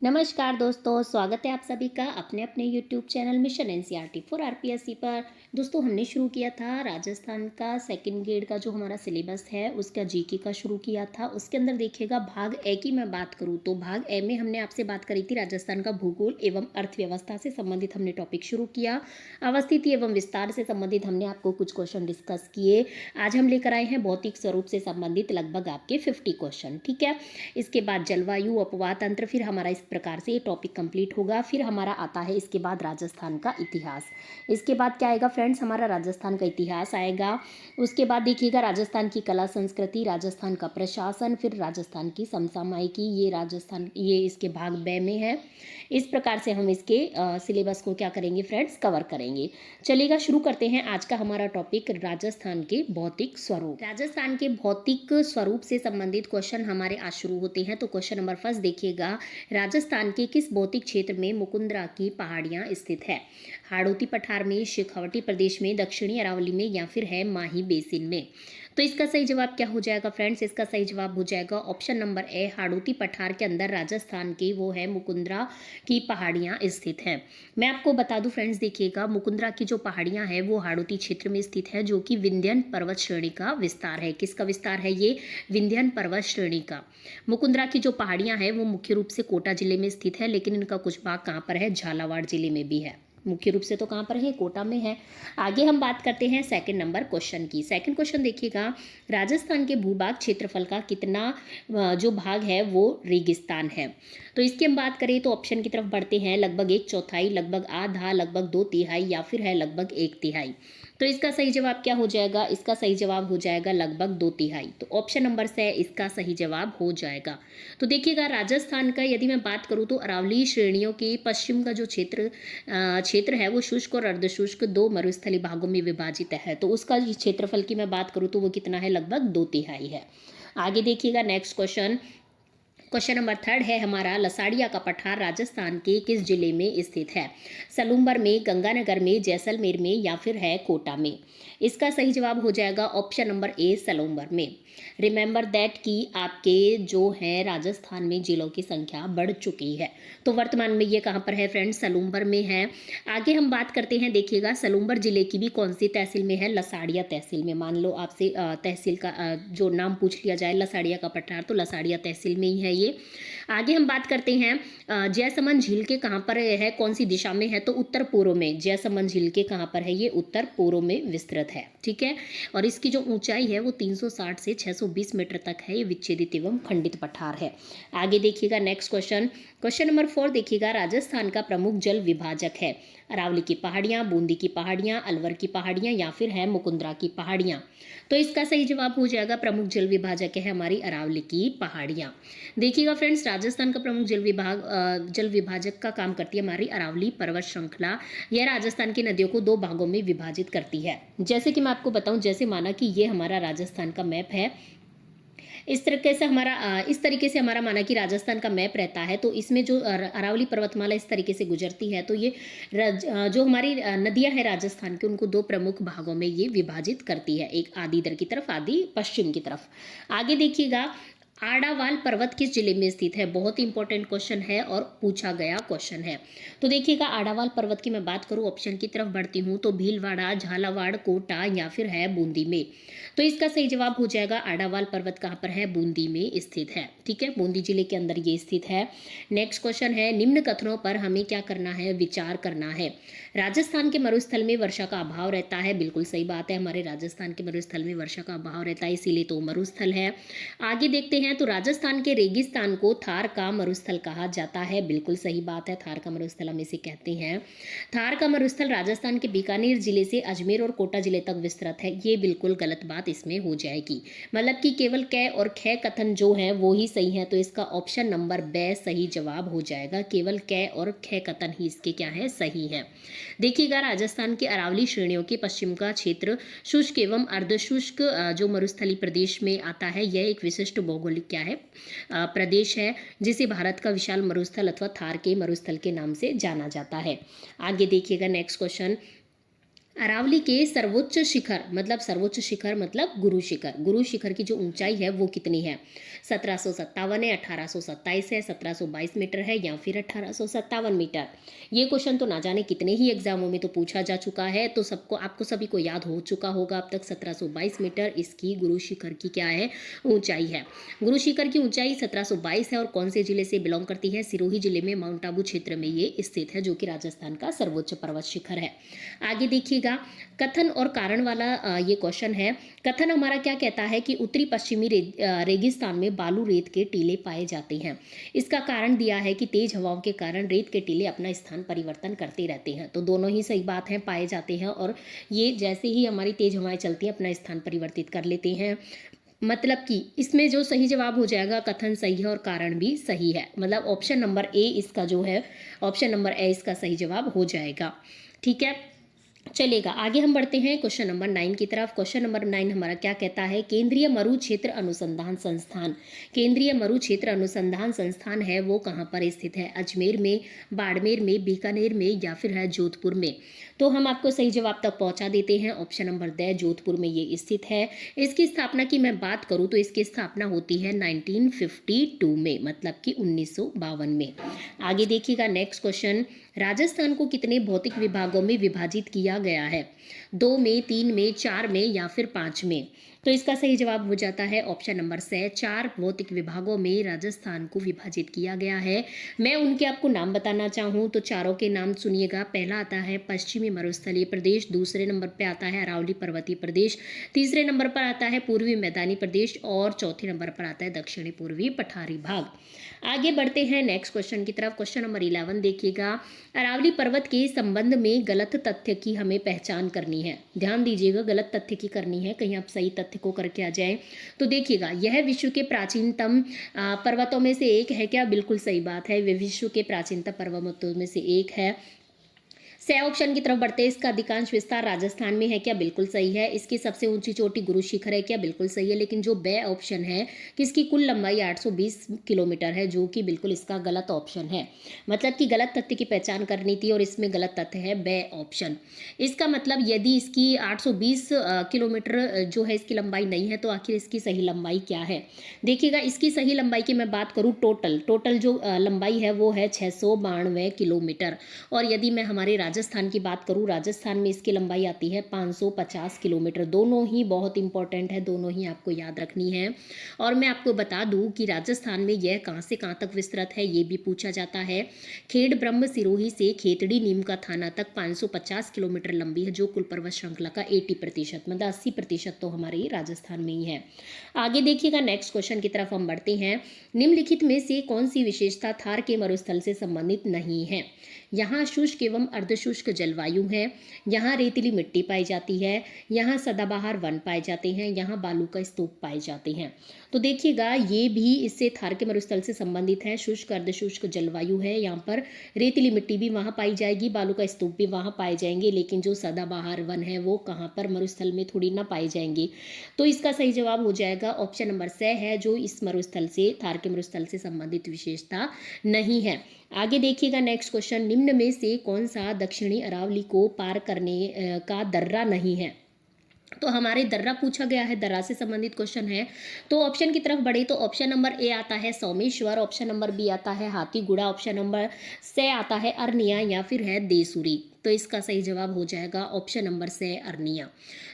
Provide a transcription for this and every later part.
नमस्कार दोस्तों, स्वागत है आप सभी का अपने अपने YouTube channel mission NCERT for RPSC पर। दोस्तों, हमने शुरू किया था राजस्थान का सेकंड ग्रेड का जो हमारा सिलेबस है उसका जीके का शुरू किया था। उसके अंदर देखिएगा भाग ए की मैं बात करूँ तो भाग ए में हमने आपसे बात करी थी राजस्थान का भूगोल एवं अर्थव्यवस्था से संबंधित हमने टॉपिक शुरू किया। अवस्थिति एवं विस्तार से संबंधित हमने आपको कुछ क्वेश्चन डिस्कस किए। आज हम लेकर आए हैं भौतिक स्वरूप से संबंधित लगभग आपके 50 क्वेश्चन। ठीक है, इसके बाद जलवायु अपवाह तंत्र, फिर हमारा इस प्रकार से ये टॉपिक कंप्लीट होगा। फिर हमारा आता है इसके बाद राजस्थान का इतिहास। इसके बाद क्या आएगा फ्रेंड्स, हमारा राजस्थान का इतिहास आएगा। उसके बाद देखिएगा राजस्थान की कला संस्कृति, राजस्थान का प्रशासन, फिर राजस्थान की समसामयिकी। ये इसके भाग बे में है। इस प्रकार से हम इसके सिलेबस को क्या करेंगे फ्रेंड्स, कवर करेंगे। चलिएगा शुरू करते हैं आज का हमारा टॉपिक, राजस्थान के भौतिक स्वरूप। राजस्थान के भौतिक स्वरूप से संबंधित क्वेश्चन हमारे आज शुरू होते हैं। तो क्वेश्चन नंबर फर्स्ट देखिएगा, राजस्थान के किस भौतिक क्षेत्र में मुकुंदरा की पहाड़ियां स्थित है? हाड़ौती पठार में, शेखावटी प्रदेश में, दक्षिणी अरावली में या फिर है माही बेसिन में? तो इसका सही जवाब क्या हो जाएगा फ्रेंड्स, इसका सही जवाब हो जाएगा ऑप्शन नंबर ए, हाड़ौती पठार के अंदर राजस्थान की वो है मुकुंदरा की पहाड़ियां स्थित हैं। मैं आपको बता दूं फ्रेंड्स, देखिएगा मुकुंदरा की जो पहाड़ियां हैं वो हाड़ौती क्षेत्र में स्थित है, जो कि विंध्यन पर्वत श्रेणी का विस्तार है। किसका विस्तार है ये? विंध्यन पर्वत श्रेणी का। मुकुंदरा की जो पहाड़ियां हैं वो मुख्य रूप से कोटा जिले में स्थित है, लेकिन इनका कुछ भाग कहाँ पर है? झालावाड़ जिले में भी है। मुख्य रूप से तो कहाँ पर है? कोटा में है। आगे हम बात करते हैं सेकंड नंबर क्वेश्चन की। सेकंड क्वेश्चन देखिएगा, राजस्थान के भूभाग क्षेत्रफल का कितना जो भाग है वो रेगिस्तान है? तो इसकी हम बात करें तो ऑप्शन की तरफ बढ़ते हैं, लगभग एक चौथाई, लगभग आधा, लगभग दो तिहाई या फिर है लगभग एक तिहाई। तो इसका सही जवाब क्या हो जाएगा? इसका सही जवाब हो जाएगा लगभग दो तिहाई। तो ऑप्शन नंबर से इसका सही जवाब हो जाएगा। तो देखिएगा राजस्थान का यदि मैं बात करूँ तो अरावली श्रेणियों के पश्चिम का जो क्षेत्र है वो शुष्क और अर्धशुष्क दो मरुस्थलीय भागों में विभाजित है। तो उसका क्षेत्रफल की मैं बात करूँ तो वो कितना है? लगभग दो तिहाई है। आगे देखिएगा next question. Question number third है हमारा, लसाड़िया का पठार राजस्थान के किस जिले में स्थित है? सलूम्बर में, गंगानगर में, जैसलमेर में या फिर है कोटा में? इसका सही जवाब हो जाएगा ऑप्शन नंबर ए, सलूम्बर में। रिमेंबर दैट कि आपके जो है राजस्थान में जिलों की संख्या बढ़ चुकी है। तो वर्तमान में ये कहाँ पर है फ्रेंड्स? सलूम्बर में है। आगे हम बात करते हैं, देखिएगा सलूम्बर जिले की भी कौन सी तहसील में है? लसाड़िया तहसील में। मान लो आपसे तहसील का जो नाम पूछ लिया जाए, लसाड़िया का पठार, तो लसाड़िया तहसील में ही है ये। आगे हम बात करते हैं जयसमंद झील के कहाँ पर है, कौन सी दिशा में है? तो उत्तर पूर्व में। जयसमंद झील के कहाँ पर है? ये उत्तर पूर्व में विस्तृत है। ठीक है, और इसकी जो ऊंचाई है वो 360 से 620 मीटर तक है। ये विच्छेदित एवं खंडित पठार है। आगे देखिएगा नेक्स्ट क्वेश्चन। क्वेश्चन नंबर 4 देखिएगा, राजस्थान का प्रमुख जल विभाजक है? अरावली की पहाड़ियां, बूंदी की पहाड़ियां, अलवर की पहाड़ियां या फिर है मुकुंदरा की पहाड़ियां? तो इसका सही जवाब हो जाएगा, प्रमुख जल विभाजक है हमारी अरावली की पहाड़ियां। देखिएगा फ्रेंड्स, राजस्थान का प्रमुख जल विभाजक का काम करती है हमारी अरावली पर्वत श्रृंखला। यह राजस्थान की नदियों को दो भागों में विभाजित करती है। जैसे कि मैं आपको बताऊं, जैसे माना कि ये हमारा राजस्थान का मैप है, इस तरीके से हमारा माना कि राजस्थान का मैप रहता है, तो इसमें जो अरावली पर्वतमाला इस तरीके से गुजरती है, तो ये जो हमारी नदियां हैं राजस्थान की, उनको दो प्रमुख भागों में ये विभाजित करती है, एक आदि इधर की तरफ, आदि पश्चिम की तरफ। आगे देखिएगा, आड़ावाल पर्वत किस जिले में स्थित है? बहुत ही इंपॉर्टेंट क्वेश्चन है और पूछा गया क्वेश्चन है। तो देखिएगा आड़ावाल पर्वत की मैं बात करूं, ऑप्शन की तरफ बढ़ती हूं तो भीलवाड़ा, झालावाड़, कोटा या फिर है बूंदी में? तो इसका सही जवाब हो जाएगा, आड़ावाल पर्वत कहाँ पर है? बूंदी में स्थित है। ठीक है, बूंदी जिले के अंदर ये स्थित है। नेक्स्ट क्वेश्चन है, निम्न कथनों पर हमें क्या करना है? विचार करना है। राजस्थान के मरुस्थल में वर्षा का अभाव रहता है। बिल्कुल सही बात है, हमारे राजस्थान के मरुस्थल में वर्षा का अभाव रहता है, इसीलिए तो मरुस्थल है। आगे देखते हैं, तो राजस्थान के रेगिस्तान को थार का मरुस्थल कहा जाता है। बिल्कुल सही बात है, थार का मरुस्थल हम इसे कहते हैं। थार का मरुस्थल राजस्थान के बीकानेर जिले से अजमेर और कोटा जिले तक विस्तृत है। ये बिल्कुल गलत बात इसमें हो जाएगी, मतलब कि केवल कै और खे कथन जो है वो ही सही है। तो इसका ऑप्शन नंबर बे सही जवाब हो जाएगा, केवल कै और खे कथन ही इसके क्या है? सही है। देखिएगा राजस्थान के अरावली श्रेणियों के पश्चिम का क्षेत्र शुष्क एवं अर्धशुष्क जो मरुस्थलीय प्रदेश में आता है। यह एक विशिष्ट भौगोलिक क्या है? प्रदेश है, जिसे भारत का विशाल मरुस्थल अथवा थार के मरुस्थल के नाम से जाना जाता है। आगे देखिएगा नेक्स्ट क्वेश्चन। अरावली के सर्वोच्च शिखर मतलब गुरु शिखर की जो ऊंचाई है वो कितनी है? 1757 है, 1827 है, 1722 मीटर है या फिर 1857 मीटर। ये क्वेश्चन तो ना जाने कितने ही एग्जामों में तो पूछा जा चुका है, तो आपको सभी को याद हो चुका होगा अब तक। 1722 मीटर इसकी गुरु शिखर की क्या है? ऊंचाई है। गुरु शिखर की ऊंचाई 1722 है और कौन से जिले से बिलोंग करती है? सिरोही जिले में माउंट आबू क्षेत्र में ये स्थित है, जो कि राजस्थान का सर्वोच्च पर्वत शिखर है। आगे देखिएगा, कथन और कारण वाला ये क्वेश्चन है। कथन हमारा क्या कहता है कि उत्तरी पश्चिमी रेगिस्तान में बालू रेत के टीले पाए जाते हैं। इसका कारण दिया है कि तेज हवाओं के कारण रेत के टीले अपना स्थान परिवर्तन करते रहते हैं। तो दोनों ही सही बात है, पाए जाते हैं और ये जैसे ही हमारी तेज हवाएं चलती हैं अपना स्थान परिवर्तित कर लेते हैं। मतलब कि इसमें जो सही जवाब हो जाएगा, कथन सही है और कारण भी सही है। मतलब ऑप्शन नंबर ए इसका जो है, ऑप्शन नंबर ए इसका सही जवाब हो जाएगा। ठीक है, चलेगा। आगे हम बढ़ते हैं क्वेश्चन नंबर 9 की तरफ। क्वेश्चन नंबर 9 हमारा क्या कहता है? केंद्रीय मरु क्षेत्र अनुसंधान संस्थान। केंद्रीय मरु क्षेत्र अनुसंधान संस्थान है वो कहाँ पर स्थित है? अजमेर में, बाड़मेर में, बीकानेर में या फिर है जोधपुर में? तो हम आपको सही जवाब तक पहुंचा देते हैं। ऑप्शन नंबर द, जोधपुर में ये स्थित है। इसकी स्थापना की मैं बात करूं तो इसकी स्थापना होती है 1952 में, मतलब कि 1952 में। आगे देखिएगा नेक्स्ट क्वेश्चन, राजस्थान को कितने भौतिक विभागों में विभाजित किया गया है? 2 में, 3 में, 4 में या फिर 5 में? तो इसका सही जवाब हो जाता है ऑप्शन नंबर से, 4 भौतिक विभागों में राजस्थान को विभाजित किया गया है। मैं उनके आपको नाम बताना चाहूँ तो चारों के नाम सुनिएगा। पहला आता है पश्चिमी मरुस्थलीय प्रदेश, दूसरे नंबर पर आता है अरावली पर्वतीय प्रदेश, तीसरे नंबर पर आता है पूर्वी मैदानी प्रदेश और चौथे नंबर पर आता है दक्षिणी पूर्वी पठारी भाग। आगे बढ़ते हैं नेक्स्ट क्वेश्चन की तरफ। क्वेश्चन नंबर 11 देखिएगा, अरावली पर्वत के संबंध में गलत तथ्य की हमें पहचान करनी है। ध्यान दीजिएगा, गलत तथ्य की करनी है, कहीं आप सही तथ्य को करके आ जाए। तो देखिएगा, यह विश्व के प्राचीनतम पर्वतों में से एक है क्या? बिल्कुल सही बात है, वे विश्व के प्राचीनतम पर्वतों में से एक है। से ऑप्शन की तरफ बढ़ते हैं, इसका अधिकांश विस्तार राजस्थान में है क्या? बिल्कुल सही है। इसकी सबसे ऊंची चोटी गुरु शिखर है क्या? बिल्कुल सही है। लेकिन जो बे ऑप्शन है कि इसकी कुल लंबाई 820 किलोमीटर है, जो कि बिल्कुल इसका गलत ऑप्शन है। मतलब कि गलत तथ्य की पहचान करनी थी और इसमें गलत तथ्य है बे ऑप्शन। इसका मतलब यदि इसकी 820 किलोमीटर जो है इसकी लंबाई नहीं है, तो आखिर इसकी सही लंबाई क्या है? देखिएगा, इसकी सही लंबाई की मैं बात करूँ, टोटल जो लंबाई है वो है 692 किलोमीटर। और यदि मैं हमारे राजस्थान की बात करूं, राजस्थान में इसकी लंबाई आती है 550 किलोमीटर। दोनों ही बहुत इंपॉर्टेंट है, दोनों ही आपको याद रखनी है। और मैं आपको बता दूं कि राजस्थान में यह कहां से कहां तक विस्तृत है, ये भी पूछा जाता है। खेड़ ब्रह्म सिरोही से खेतड़ी नीम का थाना तक 550 किलोमीटर लंबी है, जो कुल पर्वत श्रृंखला का 80% मतलब 80% तो हमारे राजस्थान में ही है। आगे देखिएगा, नेक्स्ट क्वेश्चन की तरफ हम बढ़ते हैं। निम्नलिखित में से कौन सी विशेषता थार के मरुस्थल से संबंधित नहीं है? यहाँ शुष्क एवं अर्धशुष्क जलवायु है, यहाँ रेतीली मिट्टी पाई जाती है, यहाँ सदाबहार वन पाए जाते हैं, यहाँ बालू का स्तूप पाए जाते हैं। तो देखिएगा, ये भी इससे थार के मरुस्थल से संबंधित है। शुष्क अर्धशुष्क जलवायु है, यहाँ पर रेतीली मिट्टी भी वहाँ पाई जाएगी, बालू का स्तूप भी वहाँ पाए जाएंगे। लेकिन जो सदाबहार वन है वो कहाँ पर? मरुस्थल में थोड़ी ना पाए जाएंगे। तो इसका सही जवाब हो जाएगा ऑप्शन नंबर से है, जो इस मरुस्थल से, थार के मरुस्थल से संबंधित विशेषता नहीं है। आगे देखिएगा नेक्स्ट क्वेश्चन, निम्न में से कौन सा दक्षिणी अरावली को पार करने का दर्रा नहीं है? तो हमारे दर्रा पूछा गया है, दर्रा से संबंधित क्वेश्चन है। तो ऑप्शन की तरफ बढ़े तो ऑप्शन नंबर ए आता है सोमेश्वर, ऑप्शन नंबर बी आता है हाथीगुड़ा, ऑप्शन नंबर से आता है अरनिया या फिर है देसुरी। तो इसका सही जवाब हो जाएगा ऑप्शन नंबर से अरनिया।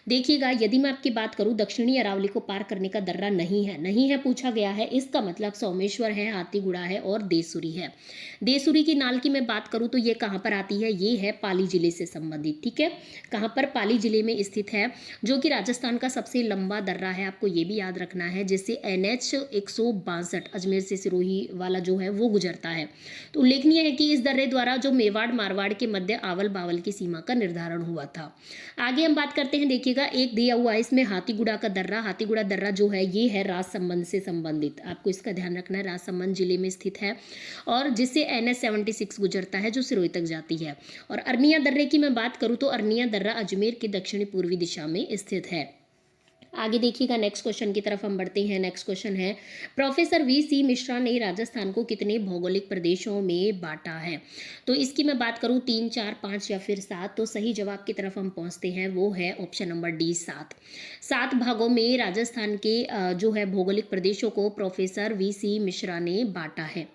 देखिएगा, यदि मैं आपकी बात करूं, दक्षिणी अरावली को पार करने का दर्रा नहीं है पूछा गया है। इसका मतलब सोमेश्वर है, हाथीगुड़ा है और देसुरी है। देसुरी की नाल की मैं बात करूं तो ये कहाँ पर आती है? ये है पाली जिले से संबंधित। ठीक है, कहाँ पर? पाली जिले में स्थित है, जो कि राजस्थान का सबसे लंबा दर्रा है। आपको ये भी याद रखना है, जिससे NH 162 अजमेर से सिरोही वाला जो है वो गुजरता है। तो उल्लेखनीय है कि इस दर्रे द्वारा जो मेवाड़ मारवाड़ के मध्य आवल बावल की सीमा का निर्धारण हुआ था। आगे हम बात करते हैं, देखिएगा, एक दिया हुआ है इसमें हाथीगुड़ा का दर्रा। हाथीगुड़ा दर्रा जो है ये है राजसमंद से संबंधित, आपको इसका ध्यान रखना है, राजसमंद जिले में स्थित है और जिससे NH 76 गुजरता है, जो सिरोही तक जाती है। और अरनिया दर्रे की मैं बात करूं तो अरनिया दर्रा अजमेर के दक्षिणी पूर्वी दिशा में स्थित है। आगे देखिएगा नेक्स्ट क्वेश्चन की तरफ हम बढ़ते हैं। नेक्स्ट क्वेश्चन है, प्रोफेसर वी.सी. मिश्रा ने राजस्थान को कितने भौगोलिक प्रदेशों में बांटा है? तो इसकी मैं बात करूँ 3, 4, 5 या फिर 7, तो सही जवाब की तरफ हम पहुँचते हैं, वो है ऑप्शन नंबर डी 7। 7 भागों में राजस्थान के जो है भौगोलिक प्रदेशों को प्रोफेसर वी.सी. मिश्रा ने बांटा है।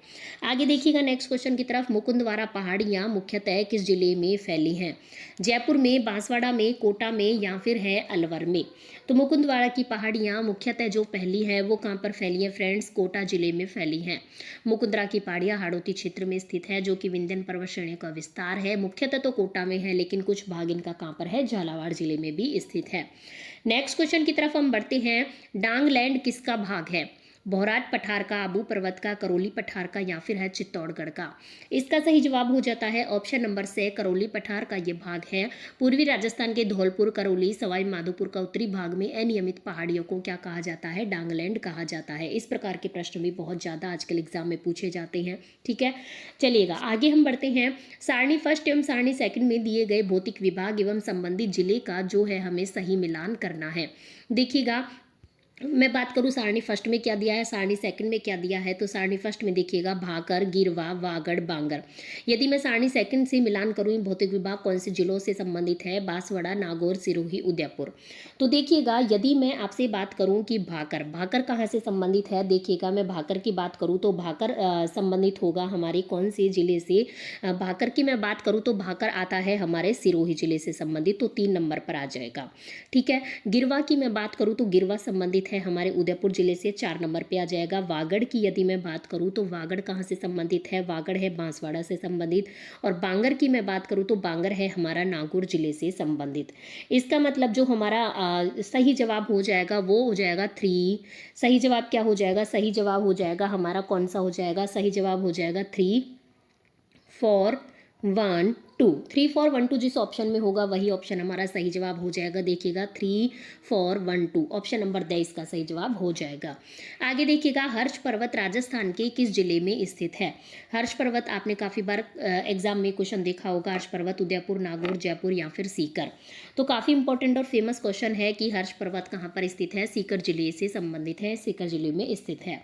आगे देखिएगा नेक्स्ट क्वेश्चन की तरफ, मुकुंदवारा पहाड़ियाँ मुख्यतः किस जिले में फैली हैं? जयपुर में, बांसवाड़ा में, कोटा में या फिर है अलवर में? तो मुकुंदवाड़ा की पहाड़ियाँ मुख्यतः जो फैली हैं वो कहाँ पर फैली हैं फ्रेंड्स? कोटा जिले में फैली हैं। मुकुंदरा की पहाड़ियाँ हाड़ौती क्षेत्र में स्थित है, जो कि विंध्यन पर्वत श्रेणी का विस्तार है। मुख्यतः तो कोटा में है, लेकिन कुछ भाग इनका कहाँ पर है? झालावाड़ जिले में भी स्थित है। नेक्स्ट क्वेश्चन की तरफ हम बढ़ते हैं। डांगलैंड किसका भाग है? भौराट पठार का, आबू पर्वत का, करौली पठार का या फिर है चित्तौड़गढ़ का? इसका सही जवाब हो जाता है ऑप्शन नंबर से करौली पठार का ये भाग है। पूर्वी राजस्थान के धौलपुर, करौली, सवाई माधोपुर का उत्तरी भाग में अनियमित पहाड़ियों को क्या कहा जाता है? डांगलैंड कहा जाता है। इस प्रकार के प्रश्न भी बहुत ज़्यादा आजकल एग्जाम में पूछे जाते हैं। ठीक है, चलिएगा आगे हम बढ़ते हैं। सारणी फर्स्ट एवं सारणी सेकंड में दिए गए भौतिक विभाग एवं संबंधित जिले का जो है हमें सही मिलान करना है। देखिएगा, मैं बात करूँ सारणी फर्स्ट में क्या दिया है, सारणी सेकंड में क्या दिया है। तो सारणी फर्स्ट में देखिएगा भाकर, गिरवा, वागड़, बांगर। यदि मैं सारणी सेकंड से मिलान करूँ, भौतिक विभाग कौन से जिलों से संबंधित है? बांसवाड़ा, नागौर, सिरोही, उदयपुर। तो देखिएगा, यदि मैं आपसे बात करूँ कि भाकर, भाकर कहाँ से संबंधित है? देखिएगा, मैं भाकर की बात करूँ तो भाकर संबंधित होगा हमारे कौन से जिले से? भाकर की मैं बात करूँ तो भाकर आता है हमारे सिरोही जिले से संबंधित, तो 3 नंबर पर आ जाएगा। ठीक है, गिरवा की मैं बात करूँ तो गिरवा संबंधित है हमारे उदयपुर जिले से, 4 नंबर पे आ जाएगा। वागड़ की यदि मैं बात करूं तो वागड़ कहां से संबंधित है? वागड़ है बांसवाड़ा से संबंधित। और बांगर की मैं बात करूं तो बांगर है हमारा नागौर जिले से संबंधित। इसका मतलब जो हमारा सही जवाब हो जाएगा वो हो जाएगा 3। सही जवाब क्या हो जाएगा? सही जवाब हो जाएगा हमारा कौन सा हो जाएगा? सही जवाब हो जाएगा 3, 4, 1, 2। 3, 4, 1, 2 जिस ऑप्शन में होगा वही ऑप्शन हमारा सही जवाब हो जाएगा। देखिएगा 3, 4, 1, 2 ऑप्शन नंबर द इसका सही जवाब हो जाएगा। आगे देखिएगा, हर्ष पर्वत राजस्थान के किस जिले में स्थित है? हर्ष पर्वत आपने काफ़ी बार एग्जाम में क्वेश्चन देखा होगा। हर्ष पर्वत उदयपुर, नागौर, जयपुर या फिर सीकर। तो काफ़ी इंपॉर्टेंट और फेमस क्वेश्चन है कि हर्ष पर्वत कहाँ पर स्थित है? सीकर जिले से संबंधित है, सीकर जिले में स्थित है।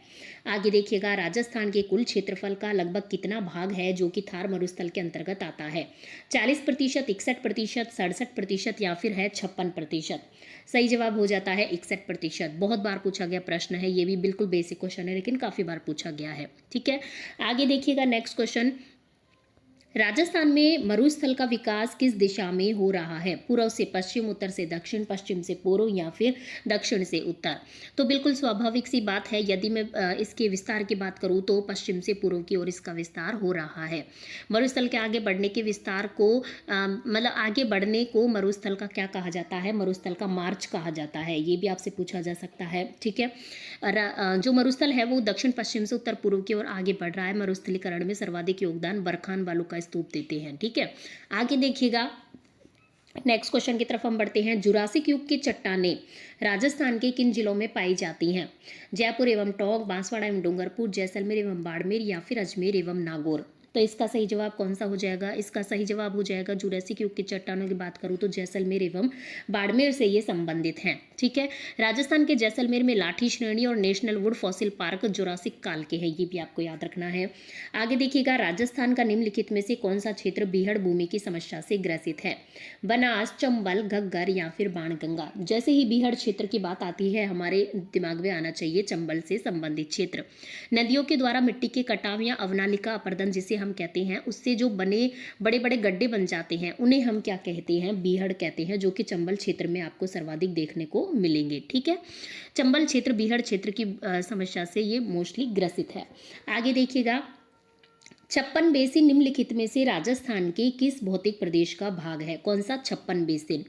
आगे देखिएगा, राजस्थान के कुल क्षेत्रफल का लगभग कितना भाग है जो कि थार मरुस्थल के अंतर्गत आता है? 40%, 61%, 67% या फिर है 56%? सही जवाब हो जाता है 61%। बहुत बार पूछा गया प्रश्न है, ये भी बिल्कुल बेसिक क्वेश्चन है लेकिन काफ़ी बार पूछा गया है। ठीक है, आगे देखिएगा नेक्स्ट क्वेश्चन, राजस्थान में मरुस्थल का विकास किस दिशा में हो रहा है? पूर्व से पश्चिम, उत्तर से दक्षिण, पश्चिम से पूर्व या फिर दक्षिण से उत्तर? तो बिल्कुल स्वाभाविक सी बात है, यदि मैं इसके विस्तार की बात करूं तो पश्चिम से पूर्व की ओर इसका विस्तार हो रहा है। मरुस्थल के आगे बढ़ने के विस्तार को मतलब आगे बढ़ने को मरुस्थल का क्या कहा जाता है? मरुस्थल का मार्च कहा जाता है। ये भी आपसे पूछा जा सकता है। ठीक है, जो मरुस्थल है वो दक्षिण पश्चिम से उत्तर पूर्व की ओर आगे बढ़ रहा है। मरुस्थलीकरण में सर्वाधिक योगदान बरखान बालू का स्तूप देते हैं। ठीक है, आगे देखिएगा नेक्स्ट क्वेश्चन की तरफ हम बढ़ते हैं। जुरासिक युग की चट्टानें राजस्थान के किन जिलों में पाई जाती हैं? जयपुर एवं टोंक, बांसवाड़ा एवं डूंगरपुर, जैसलमेर एवं बाड़मेर या फिर अजमेर एवं नागौर? तो इसका सही जवाब कौन सा हो जाएगा? इसका सही जवाब हो जाएगा, जुरासिक युग की चट्टानों की बात करूँ तो जैसलमेर एवं बाड़मेर से ये संबंधित हैं। ठीक है, राजस्थान के जैसलमेर में लाठी श्रेणी और national would fossil park Jurassic काल के हैं, ये भी आपको याद रखना है। आगे देखिएगा, राजस्थान का निम्नलिखित में से कौन सा क्षेत्र बीहड़ भूमि की समस्या से ग्रसित है? बनास, चंबल, घग्गर या फिर बाणगंगा? जैसे ही बीहड़ क्षेत्र की बात आती है हमारे दिमाग में आना चाहिए चंबल से संबंधित क्षेत्र। नदियों के द्वारा मिट्टी के कटाव या अवनालिका अपरदन जिसे हम कहते हैं, उससे जो बने बड़े बड़े गड्ढे बन जाते हैं उन्हें हम क्या कहते हैं? बीहड़ कहते हैं, जो कि चंबल क्षेत्र में आपको सर्वाधिक देखने को मिलेंगे। ठीक है, चंबल क्षेत्र बीहड़ क्षेत्र की समस्या से ये मोस्टली ग्रसित है। आगे देखिएगा, 56 बेसिन निम्नलिखित में से राजस्थान के किस भौतिक प्रदेश का भाग है? कौन सा 56 बेसिन?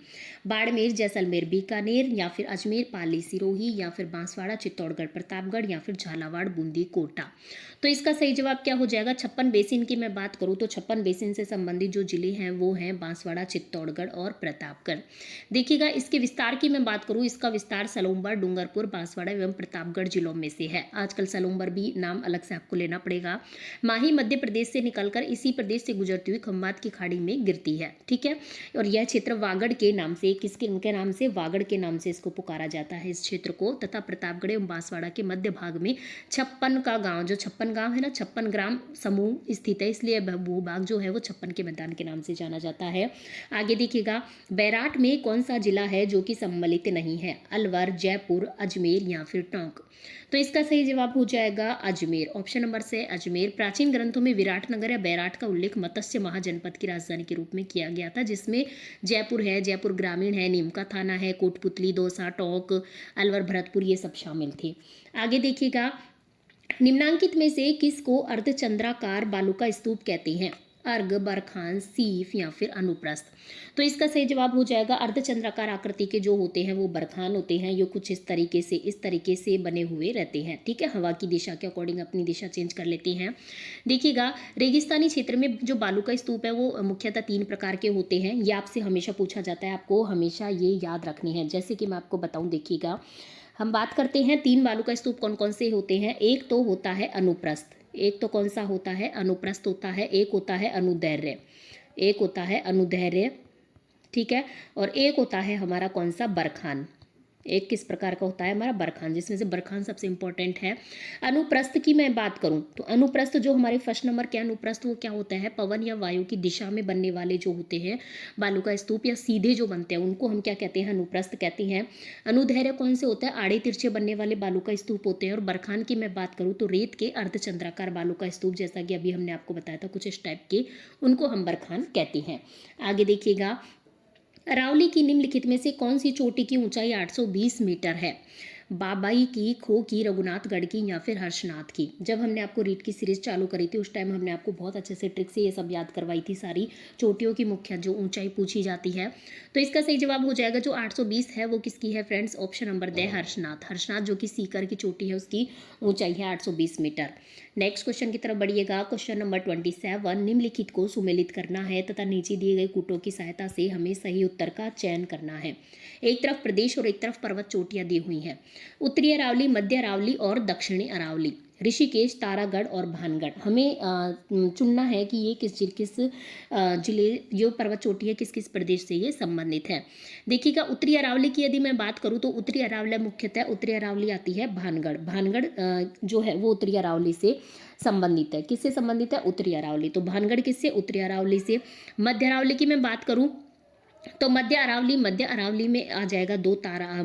बाड़मेर, जैसलमेर, बीकानेर या फिर अजमेर, पाली, सिरोही या फिर बांसवाड़ा, चित्तौड़गढ़, प्रतापगढ़ या फिर झालावाड़, बूंदी, कोटा? तो इसका सही जवाब क्या हो जाएगा? 56 बेसिन की मैं बात करूँ तो 56 बेसिन से संबंधित जो जिले हैं वो हैं बांसवाड़ा, चित्तौड़गढ़ और प्रतापगढ़। देखिएगा, इसके विस्तार की मैं बात करूँ, इसका विस्तार सलूम्बर, डूंगरपुर, बांसवाड़ा एवं प्रतापगढ़ जिलों में से है। आजकल सलूम्बर भी नाम अलग से आपको लेना पड़ेगा। माही मध्य प्रदेश से निकलकर इसी प्रदेश से गुजरती हुई खंबात की खाड़ी में गिरती है। ठीक है, और यह क्षेत्र वागड़ के नाम से, किसके उनके नाम से, वागड़ के नाम से इसको पुकारा जाता है इस क्षेत्र को। तथा प्रतापगढ़ एवं बांसवाड़ा के मध्य भाग में 56 का गांव, जो 56 गांव है ना, 56 ग्राम समूह स्थित है, इसलिए भूभाग जो है वो 56 के मैदान के नाम से जाना जाता है। आगे देखिएगा, बैराट में कौन सा जिला है जो कि सम्मिलित नहीं है? अलवर, जयपुर, अजमेर या फिर टोंक? तो इसका सही जवाब हो जाएगा अजमेर। ऑप्शन नंबर से अजमेर। प्राचीन ग्रंथों में विराटनगर या बैराट का उल्लेख मत्स्य महाजनपद की राजधानी के रूप में किया गया था, जिसमें जयपुर है, जयपुर ग्रामीण है, नीमका थाना है, कोटपुतली, दौसा, टोंक, अलवर, भरतपुर, ये सब शामिल थे। आगे देखिएगा, निम्नांकित में से किसको अर्धचंद्राकार बालू का स्तूप कहते हैं? अर्घ, बरखान, सीफ या फिर अनुप्रस्थ? तो इसका सही जवाब हो जाएगा अर्धचंद्राकार आकृति के जो होते हैं वो बरखान होते हैं। ये कुछ इस तरीके से बने हुए रहते हैं। ठीक है, हवा की दिशा के अकॉर्डिंग अपनी दिशा चेंज कर लेते हैं। देखिएगा, रेगिस्तानी क्षेत्र में जो बालू का स्तूप है वो मुख्यतः 3 प्रकार के होते हैं। ये आपसे हमेशा पूछा जाता है, आपको हमेशा ये याद रखनी है। जैसे कि मैं आपको बताऊं, देखिएगा, हम बात करते हैं 3 बालू का स्तूप कौन कौन से होते हैं। एक तो होता है अनुप्रस्थ, एक तो कौन सा होता है? अनुप्रस्थ होता है। एक होता है अनुदैर्घ्य, एक होता है अनुदैर्घ्य, ठीक है, और एक होता है हमारा कौन सा? बरखान। एक किस प्रकार का होता है? हमारा बरखान, जिसमें से बरखान सबसे इंपॉर्टेंट है। अनुप्रस्थ की मैं बात करूं तो अनुप्रस्थ जो हमारे फर्स्ट नंबर के अनुप्रस्थ वो क्या होता है? पवन या वायु की दिशा में बनने वाले जो होते हैं बालू का स्तूप या सीधे जो बनते हैं उनको हम क्या कहते हैं? अनुप्रस्थ कहते हैं। अनुदैर्घ्य कौन से होता है? आड़े तिरछे बनने वाले बालू का स्तूप होते हैं। और बरखान की मैं बात करूँ तो रेत के अर्धचंद्राकार बालू का स्तूप, जैसा कि अभी हमने आपको बताया था कुछ इस टाइप के, उनको हम बरखान कहते हैं। आगे देखिएगा, अरावली की निम्नलिखित में से कौन सी चोटी की ऊंचाई 820 मीटर है? बाबाई की, खो की, रघुनाथगढ़ की या फिर हर्षनाथ की? जब हमने आपको रीट की सीरीज चालू करी थी उस टाइम हमने आपको बहुत अच्छे से ट्रिक से ये सब याद करवाई थी, सारी चोटियों की मुख्य जो ऊंचाई पूछी जाती है। तो इसका सही जवाब हो जाएगा जो 820 है वो किसकी है फ्रेंड्स? ऑप्शन नंबर दे, हर्षनाथ। हर्षनाथ जो कि सीकर की चोटी है उसकी ऊंचाई है 820 मीटर। नेक्स्ट क्वेश्चन की तरफ बढ़िएगा। क्वेश्चन नंबर 27, निम्नलिखित को सुमेलित करना है तथा नीचे दिए गए कूटों की सहायता से हमें सही उत्तर का चयन करना है। एक तरफ प्रदेश और एक तरफ पर्वत चोटियां दी हुई हैं। उत्तरी अरावली, मध्य अरावली और दक्षिणी अरावली, ऋषिकेश, तारागढ़ और भानगढ़। हमें चुनना है कि ये किस जिले, जो पर्वत चोटी है किस किस प्रदेश से ये संबंधित है। देखिएगा, उत्तरी अरावली की यदि मैं बात करूँ तो उत्तरी अरावली मुख्यतः उत्तरी अरावली आती है भानगढ़। भानगढ़ जो है वो उत्तरी अरावली से संबंधित है। किससे संबंधित है? उत्तरी अरावली। तो भानगढ़ किससे? उत्तरी अरावली से। मध्य अरावली की मैं बात करूँ तो मध्य अरावली में आ जाएगा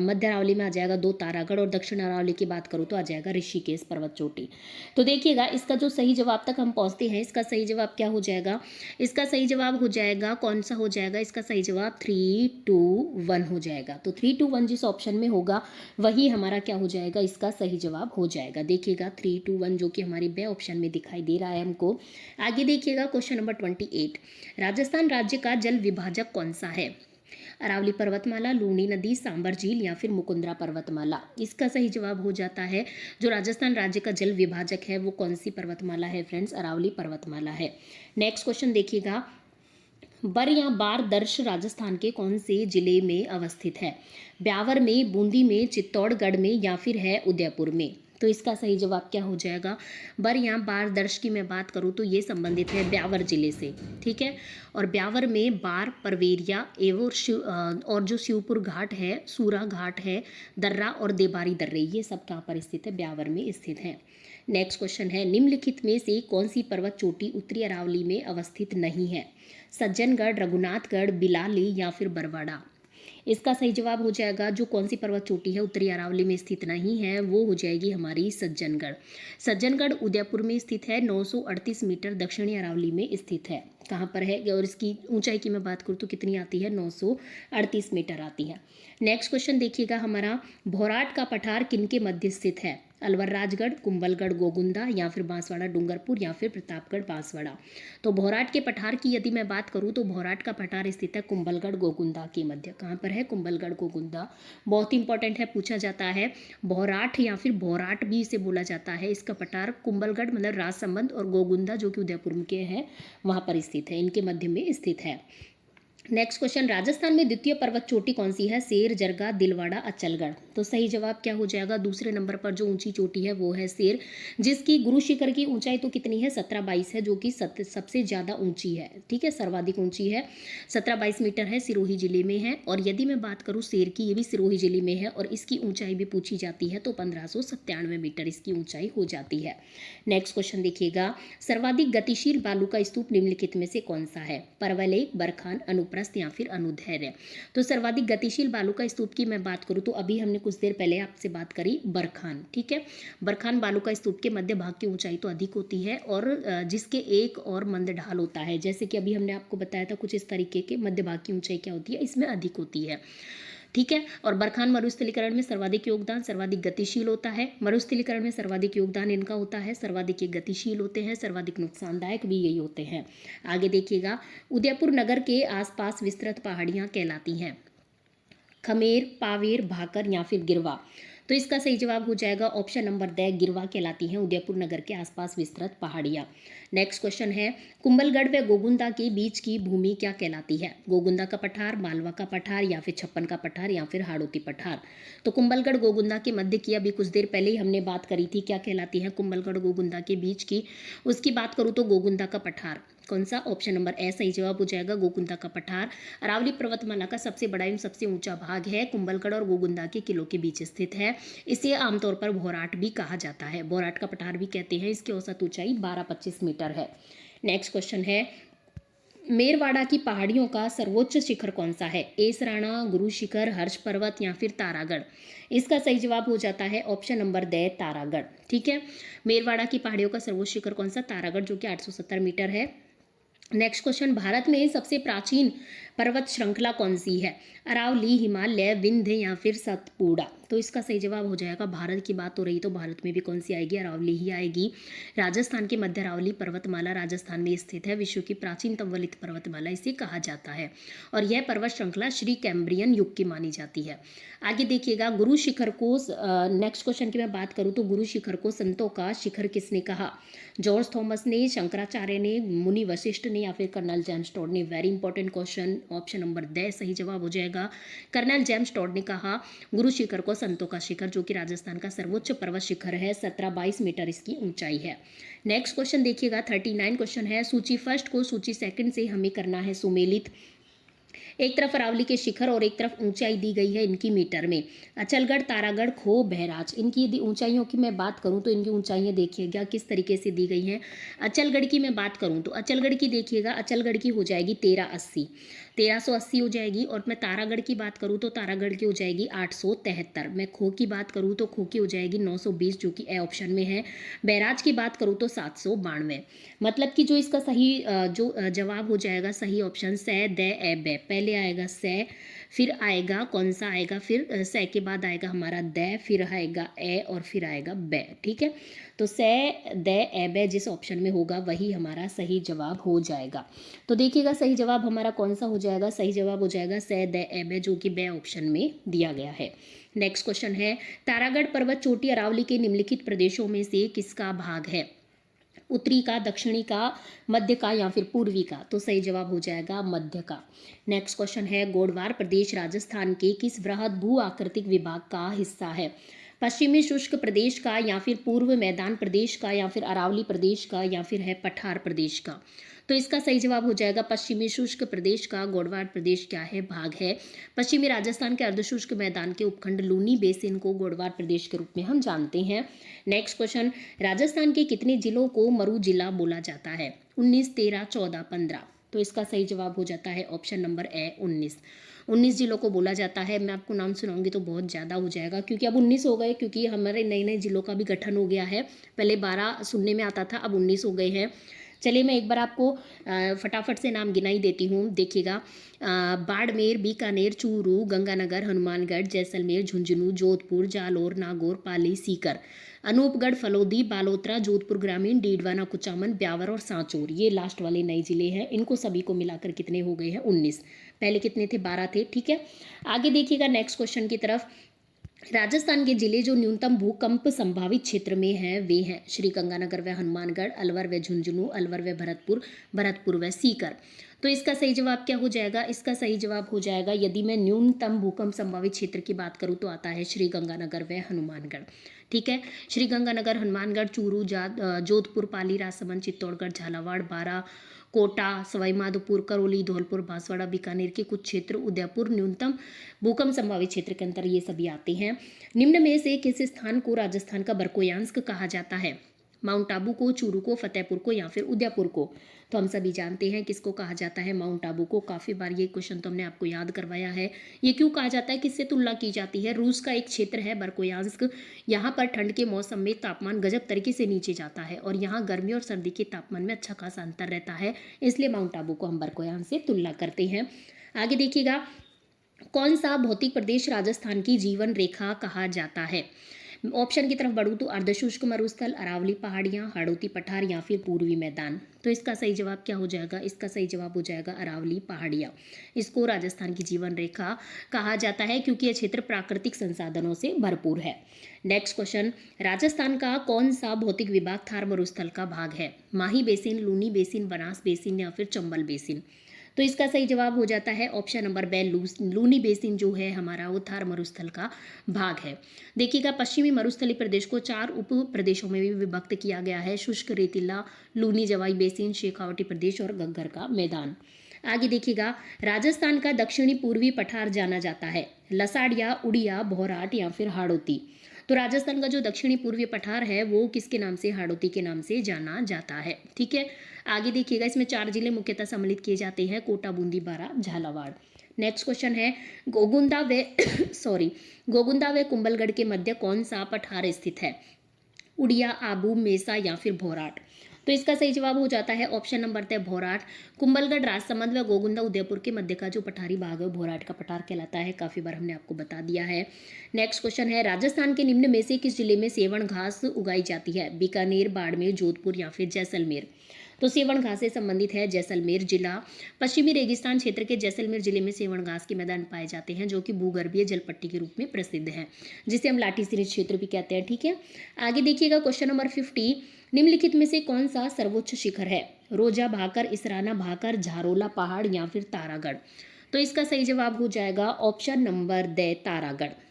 मध्य अरावली में आ जाएगा 2 तारागढ़, और दक्षिण अरावली की बात करूँ तो आ जाएगा ऋषिकेश पर्वत चोटी। तो देखिएगा, इसका जो सही जवाब तक हम पहुंचते हैं, इसका सही जवाब क्या हो जाएगा? इसका सही जवाब हो जाएगा कौन सा हो जाएगा? इसका सही जवाब 3, 2, 1 हो जाएगा। तो 3, 2, 1 जिस ऑप्शन में होगा वही हमारा क्या हो जाएगा? इसका सही जवाब हो जाएगा। देखिएगा 3, 2, 1 जो कि हमारी बे ऑप्शन में दिखाई दे रहा है हमको। आगे देखिएगा, क्वेश्चन नंबर 28, राजस्थान राज्य का जल विभाजक कौन सा है? अरावली पर्वतमाला, लूनी नदी, सांबर झील या फिर मुकुंदरा पर्वतमाला? इसका सही जवाब हो जाता है जो राजस्थान राज्य का जल विभाजक है वो कौन सी पर्वतमाला है फ्रेंड्स? अरावली पर्वतमाला है। नेक्स्ट क्वेश्चन देखिएगा, बर या बार दर्श राजस्थान के कौन से जिले में अवस्थित है? ब्यावर में, बूंदी में, चित्तौड़गढ़ में या फिर है उदयपुर में? तो इसका सही जवाब क्या हो जाएगा? बर या बार दर्श की मैं बात करूँ तो ये संबंधित है ब्यावर जिले से। ठीक है, और ब्यावर में बार, परवेरिया एवं और जो शिवपुर घाट है, सूरा घाट है, दर्रा और देबारी दर्रे, ये सब कहाँ पर स्थित है? ब्यावर में स्थित है। नेक्स्ट क्वेश्चन है, निम्नलिखित में से कौन सी पर्वत चोटी उत्तरी अरावली में अवस्थित नहीं है? सज्जनगढ़, रघुनाथगढ़, बिलाली या फिर बरवाड़ा? इसका सही जवाब हो जाएगा जो कौन सी पर्वत चोटी है उत्तरी अरावली में स्थित नहीं है वो हो जाएगी हमारी सज्जनगढ़। सज्जनगढ़ उदयपुर में स्थित है, 938 मीटर दक्षिणी अरावली में स्थित है। कहाँ पर है? और इसकी ऊंचाई की मैं बात करूँ तो कितनी आती है? 938 मीटर आती है। नेक्स्ट क्वेश्चन देखिएगा हमारा, भौराट का पठार किनके मध्य स्थित है? अलवर राजगढ़, कुंभलगढ़ गोगुंदा या फिर बांसवाड़ा डूंगरपुर या फिर प्रतापगढ़ बांसवाड़ा? तो भौराट के पठार की यदि मैं बात करूं तो भौराट का पठार स्थित है कुंभलगढ़ गोगुंदा के मध्य। कहाँ पर है? कुंभलगढ़ गोगुंदा। बहुत इंपॉर्टेंट है, पूछा जाता है। भौराट या फिर भौराट भी इसे बोला जाता है। इसका पठार कुंभलगढ़ मतलब राजसमंद और गोगुंदा जो कि उदयपुर के हैं वहाँ पर स्थित है, इनके मध्य में स्थित है। नेक्स्ट क्वेश्चन, राजस्थान में द्वितीय पर्वत चोटी कौन सी है? सेर, जरगा, दिलवाड़ा, अचलगढ़। तो सही जवाब क्या हो जाएगा? दूसरे नंबर पर जो ऊंची चोटी है वो है सेर, जिसकी गुरु शिखर की ऊंचाई तो कितनी है? 1722 है, जो कि सबसे ज़्यादा ऊंची है। ठीक है, सर्वाधिक ऊंची है, 1722 मीटर है, सिरोही जिले में है। और यदि मैं बात करूँ सेर की, ये भी सिरोही जिले में है और इसकी ऊंचाई भी पूछी जाती है तो 1597 मीटर इसकी ऊंचाई हो जाती है। नेक्स्ट क्वेश्चन देखिएगा, सर्वाधिक गतिशील बालू का स्तूप निम्नलिखित में से कौन सा है? परवलय, बरखान, अनुप्रस्थ या फिर अनुदैर्य। तो सर्वाधिक गतिशील बालू का स्तूप की मैं बात करूँ तो अभी हमने कुछ देर पहले आपसे बात करी बरखान। ठीक है, बरखान बालू का स्तूप के मध्य भाग की ऊंचाई तो अधिक होती है और जिसके एक और मंद ढाल होता है, जैसे कि अभी हमने आपको बताया था कुछ इस तरीके के, मध्य भाग की ऊंचाई क्या होती है? इसमें अधिक होती है। ठीक है, और बरखान मरुस्थलीकरण में सर्वाधिक योगदान, सर्वाधिक गतिशील होता है। मरुस्थलीकरण में सर्वाधिक योगदान इनका होता है, सर्वाधिक ये गतिशील होते हैं, सर्वाधिक नुकसानदायक भी यही होते हैं। आगे देखिएगा, उदयपुर नगर के आसपास विस्तृत पहाड़ियां कहलाती हैं? खमेर, पावेर, भाकर या फिर गिरवा। तो इसका सही जवाब हो जाएगा ऑप्शन नंबर द, गिरवा कहलाती हैं उदयपुर नगर के आसपास विस्तृत पहाड़ियाँ। नेक्स्ट क्वेश्चन है, कुंभलगढ़ व गोगुंदा के बीच की भूमि क्या कहलाती है? गोगुंदा का पठार, मालवा का पठार या फिर छप्पन का पठार या फिर हाड़ौती पठार। तो कुंभलगढ़ गोगुंदा के मध्य की अभी कुछ देर पहले ही हमने बात करी थी, क्या कहलाती है कुंभलगढ़ गोगुंदा के बीच की? उसकी बात करूँ तो गोगुंदा का पठार। कौन सा? ऑप्शन नंबर ए सही जवाब हो जाएगा, गोगुंदा का पठार। अरावली पर्वतमाला का सबसे बड़ा एवं सबसे ऊंचा भाग है, कुंभलगढ़ और गोगुंदा के किलों के बीच स्थित है। इसे आमतौर पर भौराट भी कहा जाता है, भौराट का पठार भी कहते हैं। इसकी औसत ऊंचाई 12-25 मीटर है। नेक्स्ट क्वेश्चन है, मेरवाड़ा की पहाड़ियों का सर्वोच्च शिखर कौन सा है? एसराणा, गुरु शिखर, हर्ष पर्वत या फिर तारागढ़। इसका सही जवाब हो जाता है ऑप्शन नंबर द, तारागढ़। ठीक है, मेरवाड़ा की पहाड़ियों का सर्वोच्च शिखर कौन सा? तारागढ़, जो कि 870 मीटर है। नेक्स्ट क्वेश्चन, भारत में सबसे प्राचीन पर्वत श्रृंखला कौन सी है? अरावली, हिमालय, विंध्य या फिर सतपुड़ा। तो इसका सही जवाब हो जाएगा, भारत की बात हो रही तो भारत में भी कौन सी आएगी? अरावली ही आएगी। राजस्थान के मध्य अरावली पर्वतमाला राजस्थान में स्थित है, विश्व की प्राचीनतम वलित पर्वतमाला इसे कहा जाता है और यह पर्वत श्रृंखला श्री कैम्ब्रियन युग की मानी जाती है। आगे देखिएगा, गुरु शिखर को, नेक्स्ट क्वेश्चन की मैं बात करूँ तो गुरु शिखर को संतों का शिखर किसने कहा? जॉर्ज थॉमस ने, शंकराचार्य ने, मुनि वशिष्ठ ने या फिर कर्नल जेम्स टॉड ने। Very important question, option number the सही जवाब हो जाएगा। कर्नल जेम्स टॉड ने कहा गुरु शिखर को संतों का शिखर, जो कि राजस्थान का सर्वोच्च पर्वत शिखर है, 1722 मीटर इसकी ऊंचाई है। नेक्स्ट क्वेश्चन देखिएगा, 39 क्वेश्चन है, सूची फर्स्ट को सूची सेकंड से हमें करना है सुमेलित। एक तरफ अरावली के शिखर और एक तरफ ऊंचाई दी गई है इनकी मीटर में। अचलगढ़, तारागढ़, खो, बहराज, इनकी यदि ऊंचाइयों की मैं बात करूं तो इनकी ऊंचाइयां देखिएगा किस तरीके से दी गई हैं। अचलगढ़ की मैं बात करूं तो अचलगढ़ की देखिएगा, अचलगढ़ की हो जाएगी 1380 हो जाएगी। और मैं तारागढ़ की बात करूं तो तारागढ़ की हो जाएगी 873। मैं खो की बात करूं तो खो की हो जाएगी 920, जो कि ए ऑप्शन में है। बहराज की बात करूं तो 792। मतलब कि जो इसका सही जवाब हो जाएगा, सही ऑप्शन से, द, ए, बे। पहले आएगा से, फिर आएगा कौन सा आएगा? फिर से के बाद आएगा हमारा द, फिर आएगा ए और फिर आएगा बे। ठीक है, तो से, द, ए, बे जिस ऑप्शन में होगा वही हमारा सही जवाब हो जाएगा। तो देखिएगा सही जवाब हमारा कौन सा हो जाएगा? सही जवाब हो जाएगा से, द, ए, बे, जो कि बे ऑप्शन में दिया गया है। नेक्स्ट क्वेश्चन है, तारागढ़ पर्वत चोटी अरावली के निम्नलिखित प्रदेशों में से किसका भाग है? उत्तरी का, दक्षिणी का, मध्य का या फिर पूर्वी का। तो सही जवाब हो जाएगा मध्य का। नेक्स्ट क्वेश्चन है, गोडवार प्रदेश राजस्थान के किस वृहद भू आकृतिक विभाग का हिस्सा है? पश्चिमी शुष्क प्रदेश का या फिर पूर्व मैदान प्रदेश का या फिर अरावली प्रदेश का या फिर है पठार प्रदेश का। तो इसका सही जवाब हो जाएगा पश्चिमी शुष्क प्रदेश का। गोडवार प्रदेश क्या है? भाग है। पश्चिमी राजस्थान के अर्धशुष्क मैदान के उपखंड लूनी बेसिन को गोडवार प्रदेश के रूप में हम जानते हैं। नेक्स्ट क्वेश्चन, राजस्थान के कितने जिलों को मरु जिला बोला जाता है? 19, 13, 14, 15। तो इसका सही जवाब हो जाता है ऑप्शन नंबर ए, 19 जिलों को बोला जाता है। मैं आपको नाम सुनाऊंगी तो बहुत ज़्यादा हो जाएगा, क्योंकि अब 19 हो गए, क्योंकि हमारे नए नए जिलों का भी गठन हो गया है। पहले 12 सुनने में आता था, अब 19 हो गए हैं। चलिए मैं एक बार आपको फटाफट से नाम गिनाई देती हूँ, देखिएगा। बाड़मेर, बीकानेर, चूरू, गंगानगर, हनुमानगढ़, जैसलमेर, झुंझुनू, जोधपुर, जालोर, नागौर, पाली, सीकर, अनूपगढ़, फलोदी, बालोतरा, जोधपुर ग्रामीण, डीडवाना, कुचामन, ब्यावर और सांचौर। ये लास्ट वाले नए जिले हैं। इनको सभी को मिलाकर कितने हो गए हैं? 19। पहले कितने थे? 12 थे। ठीक है, आगे देखिएगा नेक्स्ट क्वेश्चन की तरफ। राजस्थान के जिले जो न्यूनतम भूकंप संभावित क्षेत्र में हैं वे हैं श्रीगंगानगर व हनुमानगढ़, अलवर व झुंझुनू, अलवर व भरतपुर, भरतपुर व सीकर। तो इसका सही जवाब क्या हो जाएगा? इसका सही जवाब हो जाएगा, यदि मैं न्यूनतम भूकंप संभावित क्षेत्र की बात करूँ तो आता है श्रीगंगानगर व हनुमानगढ़। ठीक है, श्रीगंगानगर, हनुमानगढ़, चूरू, जोधपुर, पाली, राजसमंद, चित्तौड़गढ़, झालावाड़, बारां, कोटा, सवाईमाधोपुर, करौली, धौलपुर, बांसवाड़ा, बीकानेर के कुछ क्षेत्र, उदयपुर न्यूनतम भूकंप संभावित क्षेत्र के अंतर ये सभी आते हैं। निम्न में से किस स्थान को राजस्थान का बरकोयांस्क कहा जाता है? माउंट आबू को, चूरू को, फतेहपुर को या फिर उदयपुर को? तो हम सभी जानते हैं किसको कहा जाता है, माउंट आबू को। काफ़ी बार ये क्वेश्चन तो हमने आपको याद करवाया है। ये क्यों कहा जाता है, किससे तुलना की जाती है? रूस का एक क्षेत्र है बरकोयांस्क, यहाँ पर ठंड के मौसम में तापमान गजब तरीके से नीचे जाता है और यहाँ गर्मी और सर्दी के तापमान में अच्छा खासा अंतर रहता है, इसलिए माउंट आबू को हम बरकोयांस्क से तुलना करते हैं। आगे देखिएगा, कौन सा भौतिक प्रदेश राजस्थान की जीवन रेखा कहा जाता है? ऑप्शन की तरफ बढ़ूँ तो अर्धशुष्क मरुस्थल, अरावली पहाड़ियाँ, हाड़ौती पठार या फिर पूर्वी मैदान। तो इसका सही जवाब क्या हो जाएगा? इसका सही जवाब हो जाएगा अरावली पहाड़ियाँ। इसको राजस्थान की जीवन रेखा कहा जाता है क्योंकि यह क्षेत्र प्राकृतिक संसाधनों से भरपूर है। नेक्स्ट क्वेश्चन, राजस्थान का कौन सा भौतिक विभाग थार मरुस्थल का भाग है? Mahi basin, Luni basin, Banas basin या फिर चंबल बेसिन? तो इसका सही जवाब हो जाता है ऑप्शन नंबर बे, लूनी बेसिन जो है हमारा वो थार मरुस्थल का भाग है। देखिएगा, पश्चिमी मरुस्थलीय प्रदेश को 4 उप प्रदेशों में भी विभक्त किया गया है: शुष्क रेतीला, लूनी जवाई बेसिन, शेखावटी प्रदेश और गग्गर का मैदान। आगे देखिएगा, राजस्थान का दक्षिणी पूर्वी पठार जाना जाता है: लसाड़िया, उड़िया, भौराट या फिर हाड़ौती? तो राजस्थान का जो दक्षिणी पूर्वी पठार है वो किसके नाम से? हाड़ौती के नाम से जाना जाता है। ठीक है, आगे देखिएगा, इसमें 4 जिले मुख्यतः सम्मिलित किए जाते हैं: कोटा, बूंदी, बारां, झालावाड़। नेक्स्ट क्वेश्चन है, गोगुंदा व गोगुंदा व कुंभलगढ़ के मध्य कौन सा पठार स्थित है? उड़िया, आबू, मेसा या फिर भौराट? तो इसका सही जवाब हो जाता है ऑप्शन नंबर 3 भौराट। कुंभलगढ़, राजसमंद व गोगुंदा, उदयपुर के मध्य का जो पठारी भाग है भौराट का पठार कहलाता है। काफ़ी बार हमने आपको बता दिया है। नेक्स्ट क्वेश्चन है, राजस्थान के निम्न में से किस जिले में सेवण घास उगाई जाती है? बीकानेर, बाड़मेर, जोधपुर या फिर जैसलमेर? तो सेवण घास से संबंधित है जैसलमेर जिला। पश्चिमी रेगिस्तान क्षेत्र के जैसलमेर जिले में सेवण घास के मैदान पाए जाते हैं जो कि भूगर्भीय जलपट्टी के रूप में प्रसिद्ध है, जिसे हम लाठी सीरीज क्षेत्र भी कहते हैं। ठीक है, आगे देखिएगा, क्वेश्चन नंबर 50, निम्नलिखित में से कौन सा सर्वोच्च शिखर है? रोजा भाकर, इसराना भाकर, झारोला पहाड़ या फिर तारागढ़? तो इसका सही जवाब हो जाएगा ऑप्शन नंबर 2 तारागढ़।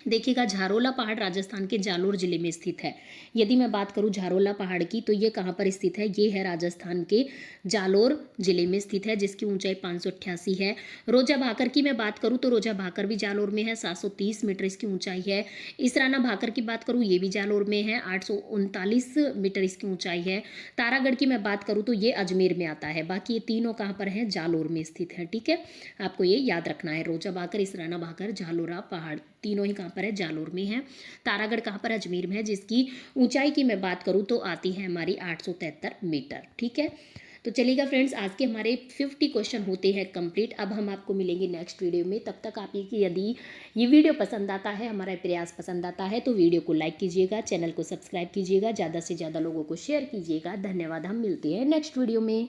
देखिएगा, झारोला पहाड़ राजस्थान के जालोर जिले में स्थित है। यदि मैं बात करूं झारोला पहाड़ की तो ये कहाँ पर स्थित है? ये है राजस्थान के जालोर जिले में स्थित है, जिसकी ऊंचाई 588 है। रोजा भाकर की मैं बात करूं तो रोजा भाकर भी जालोर में है, 730 मीटर इसकी ऊंचाई है। इसराना भाकर की बात करूं ये भी जालोर में है, 839 मीटर इसकी ऊंचाई है। तारागढ़ की मैं बात करूं तो ये अजमेर में आता है। बाकी ये तीनों कहाँ पर हैं? जालोर में स्थित है। ठीक है, आपको ये याद रखना है। रोजा भाकर, इसराना भाकर, झालोरा पहाड़ तीनों ही कहाँ पर है? जालोर में है। तारागढ़ कहाँ पर? अजमेर में है, जिसकी ऊंचाई की मैं बात करूँ तो आती है हमारी 873 मीटर। ठीक है, तो चलिएगा फ्रेंड्स, आज के हमारे 50 क्वेश्चन होते हैं कंप्लीट। अब हम आपको मिलेंगे नेक्स्ट वीडियो में। तब तक आप यदि ये वीडियो पसंद आता है, हमारा प्रयास पसंद आता है, तो वीडियो को लाइक कीजिएगा, चैनल को सब्सक्राइब कीजिएगा, ज़्यादा से ज़्यादा लोगों को शेयर कीजिएगा। धन्यवाद, हम मिलते हैं नेक्स्ट वीडियो में।